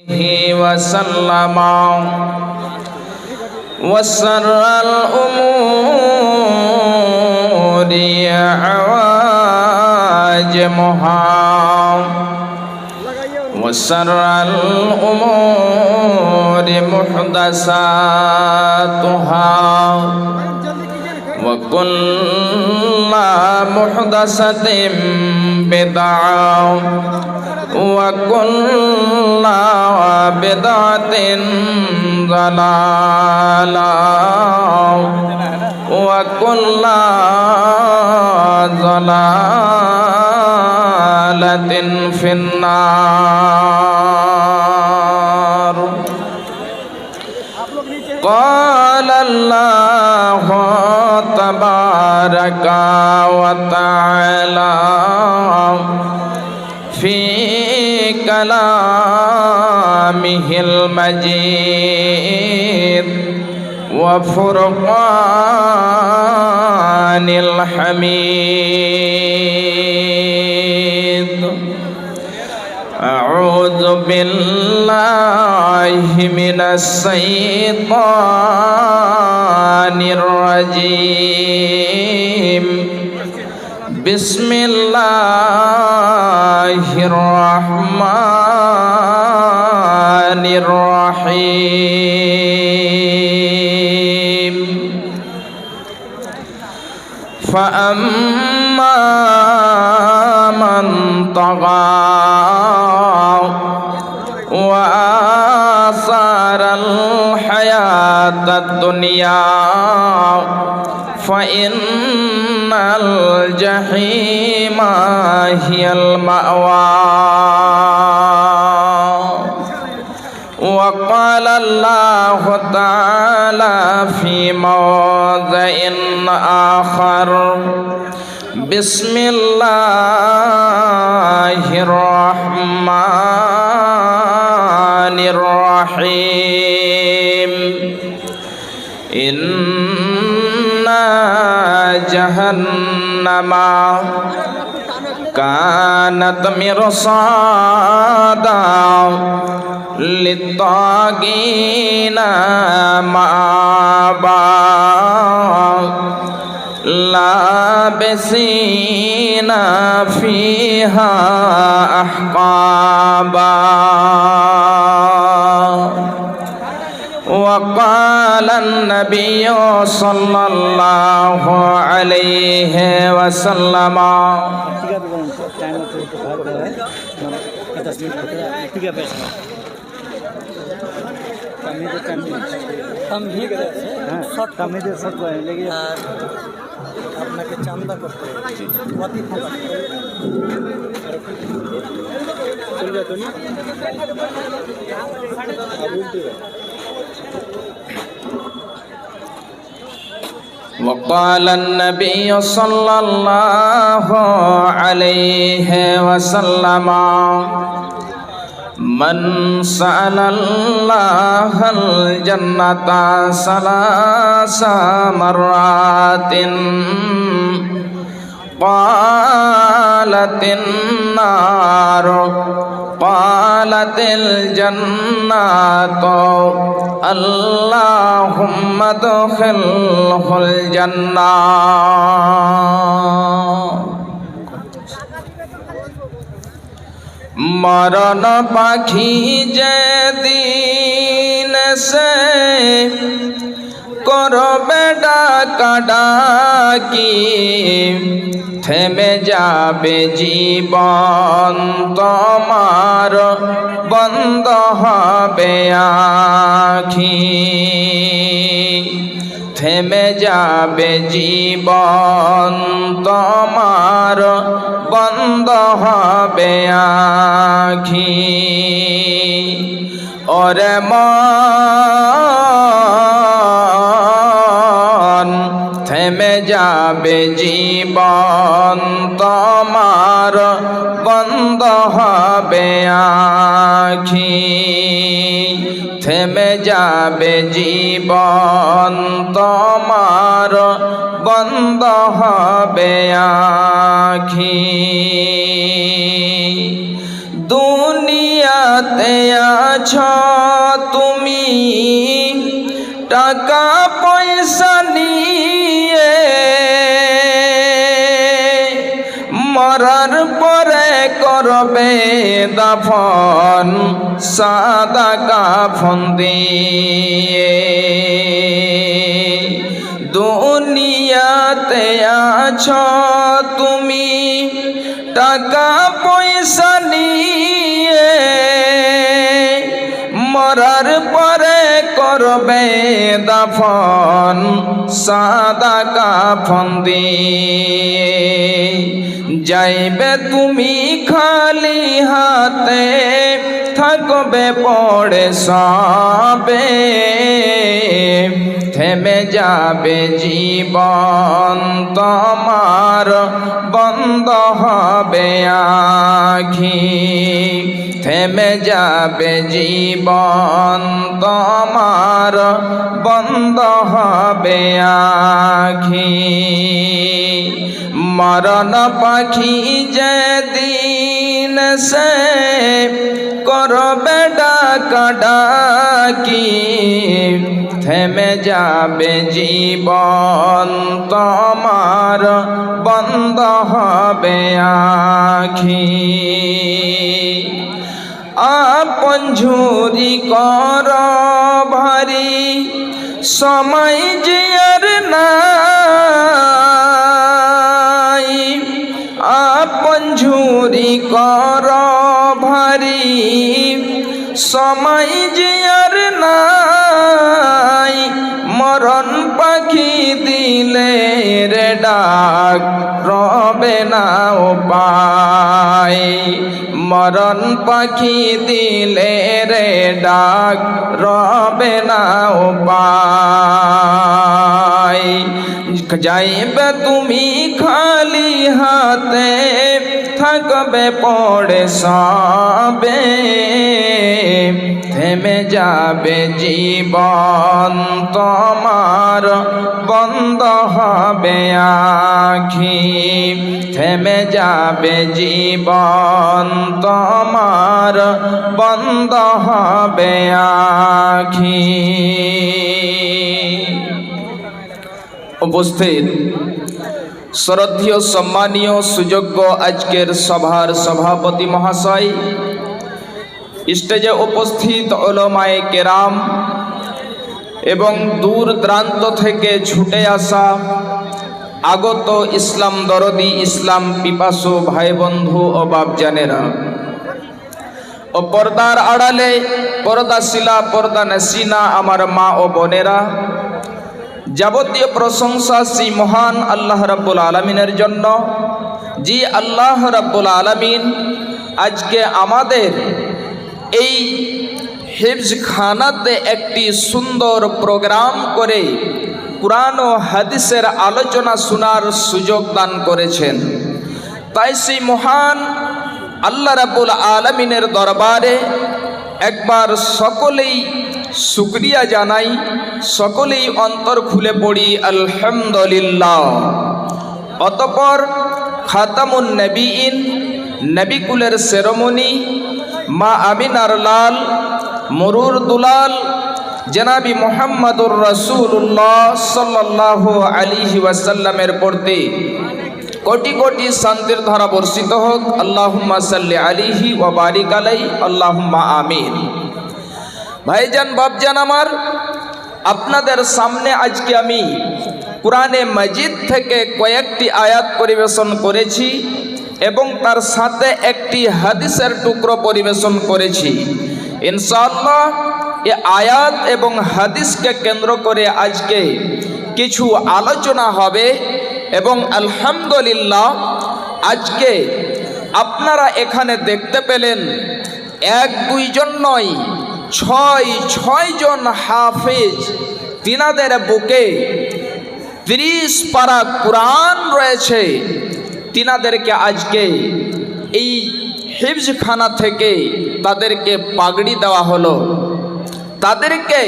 وسلم وسر الأمور عواجمها وسر الأمور محدثاتها وكل محدثة بدعة وكل بدعة ضلالة وكل ضلالة في النار. قال الله تبارك وتعالى في كلامه المجيد وفرقان الحميد. أعوذ بالله من الشيطان الرجيم. بسم الله الرحمن الرحيم. فأما من طغى وآثر الحياة الدنيا فإن الجحيم هي المأوى. وقال الله تعالى في موضع آخر: بسم الله الرحمن الرحيم. إن جهنم كانت مرصادا للطاغين مآبا لابسين فيها أحقابا. وقال النبي صلى الله عليه وسلم: আপনাকে চান্দা করতে وقال النبي صلى الله عليه وسلم: من سأل الله الجنة 3 مرات قالت النار قالت الجنة اللهم ادخله الجنة. মরণ পাখি যেদিন সে করবে ডাকাডাকি থেমে যাবে জীবন তোমার বন্ধ হবে আখি থেমে যাবে জীবন তোমার বন্ধ হবে আখি ওরে মন থেমে যাবে জীবন তোমার বন্ধ হবে আখি থেমে যাবে জীবন তোমার বন্ধ হবে আখি দুনিয়া দুনিয়াতে আছো তুমি টাকা পয়সা নিয়ে, মরার পরে করবে দাফন সাদা কাফন দিয়ে। দুনিয়াতে আছো তুমি টাকা পয়সা নিয়ে, মরার পরে করবে দাফন সাদা কাফন দিয়ে। যাইবে তুমি খালি হাতে, থাকবে পড়ে সবে, থেমে যাবে জীবন তোমার, বন্ধ হবে আখি। থেমে যাবে জীবন তোমার, বন্ধ হবে আখি। মরণ পাখি যেদিন সে করবে ডাকাডাকি, থেমে যাবে জীবন তোমার, বন্ধ হবে আখি। আপন ঝুরি কর ভারী, সময় যে আর নাই। আপন ঝুরি কর ভারী, সময় যে আর নাই। মরণ পাখি দিলে রে ডাক, রবে না উপায়। মরণ পাখি দিলে রে ডাক, রবে না উপায়। যাইবে তুমি খালি হাতে, থাকবে পড়ে সবে, থেমে যাবে জীবন তোমার, বন্ধ হবে আখি। থেমে যাবে জীবন তোমার, বন্ধ হবে আখি। উপস্থিত শ্রদ্ধেয় সম্মানীয় সুযোগ্য আজকের সভার সভাপতি মহাশয়, স্টেজে উপস্থিত উলামায়ে কেরাম এবং দূর দূরান্ত থেকে ছুটে আসা আগত ইসলাম দরদি, ইসলাম পিপাসু ভাই বন্ধু ও বাপজানেরা, ও পর্দার আড়ালে পর্দাশীলা পর্দানশীনা আমার মা ও বোনেরা, যাবতীয় প্রশংসা সেই মহান আল্লাহ রাব্বুল আলামিনের জন্য, যে আল্লাহ রাব্বুল আলামিন আজকে আমাদের এই হিফজখানাতে একটি সুন্দর প্রোগ্রাম করে কুরআন ও হাদিসের আলোচনা শোনার সুযোগ দান করেছেন। তাই সেই মহান আল্লাহ রাব্বুল আলামিনের দরবারে একবার সকলেই শুকরিয়া জানাই, সকলেই অন্তর খুলে পড়ি আলহামদুলিল্লাহ। অতঃপর খাতামুন নবীন, নবিকুলের সেরেমনি, মা আমিনার লাল মরুর দুলাল জনাবি মুহাম্মদুর রাসূলুল্লাহ সাল্লাল্লাহু আলাইহি ওয়াসাল্লামের প্রতি কোটি কোটি শান্তির ধারা বর্ষিত হোক। আল্লাহুম্মা সাল্লি আলাইহি ওয়া বারিক আলাইহি, আল্লাহুম্মা আমিন। ভাইজান বাপজান আমার, আপনাদের সামনে আজকে আমি কুরআনে মাজিদ থেকে কয়েকটি আয়াত পরিবেশন করেছি এবং তার সাথে একটি হাদিসের টুকরো পরিবেশন করেছি। ইনশাআল্লাহ এই আয়াত এবং হাদিসকে কেন্দ্র করে আজকে কিছু আলোচনা হবে এবং আলহামদুলিল্লাহ আজকে আপনারা এখানে দেখতে পেলেন এক দুইজন নয়, ছয় জন হাফেজ, তিনাদের বুকে 30 পারা কুরআন রয়েছে। তিনাদেরকে আজকে এই হিফজখানা থেকে তাদেরকে পাগড়ি দেওয়া হলো, তাদেরকে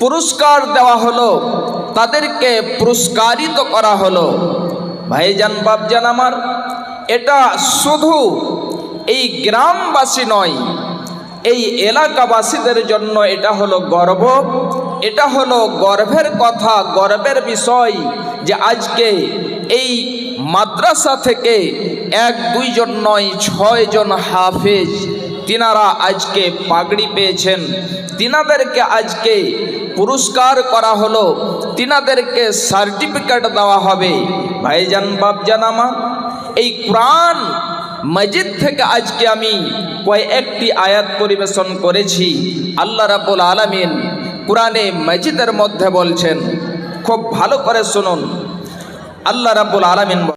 পুরস্কার দেওয়া হলো, তাদেরকে পুরস্কারিত করা হলো। ভাইজান বাপজান আমার, এটা শুধু এই গ্রামবাসী নয়, এই এলাকাবাসীদের জন্য এটা হলো গর্ব, এটা হলো গর্বের কথা, গর্বের বিষয় যে আজকে এই মাদ্রাসা থেকে 1-2 জন নয় 6 জন হাফেজ তিনারা আজকে পাগড়ি পেয়েছেন। তিনাদেরকে আজকে পুরস্কার করা হলো, তিনাদেরকে সার্টিফিকেট দেওয়া হবে। ভাইজান বাপজান আমার, এই কোরআন মজিদ থেকে আজকে আমি কয়েকটি আয়াত পরিবেশন করেছি। আল্লাহ রাব্বুল আলামিন কোরআনে মজিদের মধ্যে বলছেন, খুব ভালো করে শুনুন। আল্লাহ রাব্বুল আলামিন